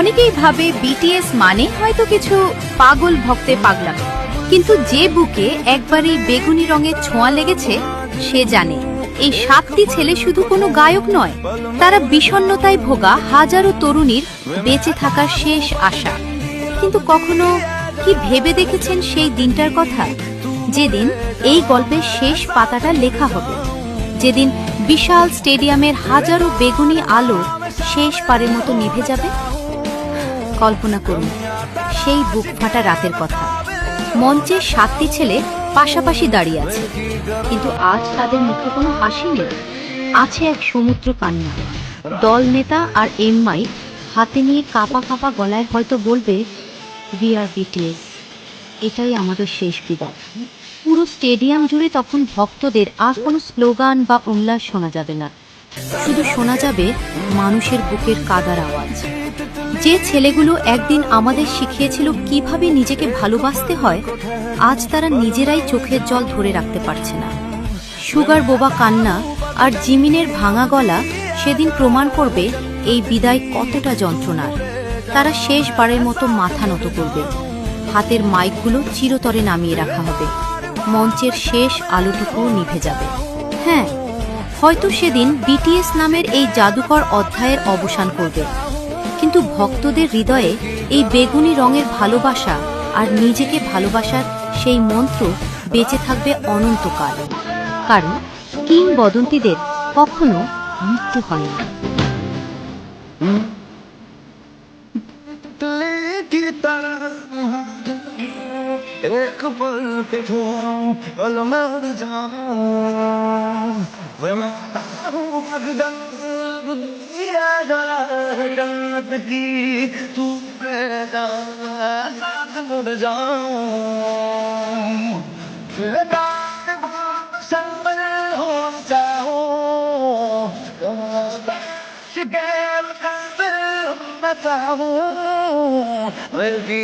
অনেকেই ভাবে বিটিএস মানে হয়তো কিছু পাগল ভক্তের পাগলামি, কিন্তু যে বুকে একবারই বেগুনি রঙের ছোঁয়া লেগেছে সে জানে এই 7টি ছেলে শুধু কোনো গায়ক নয়, তারা বিষণ্ণতায় ভোগা হাজারো তরুণীর বেঁচে থাকার শেষ আশা। কিন্তু কখনো কি ভেবে দেখেছেন সেই দিনটার কথা, যেদিন এই গল্পের শেষ পাতাটা লেখা হবে, যেদিন বিশাল স্টেডিয়ামের হাজারো বেগুনি আলো শেষ পারের মতো নিভে যাবে? কল্পনা করুন সেই বুক ফাটা রাতের কথা। মঞ্চে 7টি ছেলে পাশাপাশি দাঁড়িয়ে আছে, কিন্তু আজ তাদের মুখে কোনো হাসি নেই, আছে এক সমুদ্র কান্না। দল নেতা আর এমআই হাতে নিয়ে কাঁপা কাঁপা গলায় হয়তো বলবে, উই আর বিটিএস, এটাই আমাদের শেষ বিদায়। পুরো স্টেডিয়াম জুড়ে তখন ভক্তদের আর কোনো স্লোগান বা উল্লাস শোনা যাবে না, শুধু শোনা যাবে মানুষের বুকের কাদার আওয়াজ। যে ছেলেগুলো একদিন আমাদের শিখিয়েছিল কিভাবে নিজেকে ভালোবাসতে হয়, আজ তারা নিজেরাই চোখের জল ধরে রাখতে পারছে না। সুগার বোবা কান্না আর জিমিনের ভাঙা গলা সেদিন প্রমাণ করবে এই বিদায় কতটা যন্ত্রণার। তারা শেষবারের মতো মাথা নত করবে, হাতের মাইকগুলো চিরতরে নামিয়ে রাখা হবে, মঞ্চের শেষ আলোটুকুও নিভে যাবে। হ্যাঁ, হয়তো সেদিন বিটিএস নামের এই জাদুকর অধ্যায়ের অবসান করবে, কিন্তু ভক্তদের হৃদয়ে এই বেগুনি রঙের ভালোবাসা আর নিজেকে ভালোবাসার সেই মন্ত্র বেঁচে থাকবে অনন্তকাল। কারণ কিংবদন্তিদের কখনো মৃত্যু হয় না। एक पल पे पल मर जाऊं जन्नत की तू पैदा मर जाऊं संभल हो जाओ शिकैल बताऊं मैं भी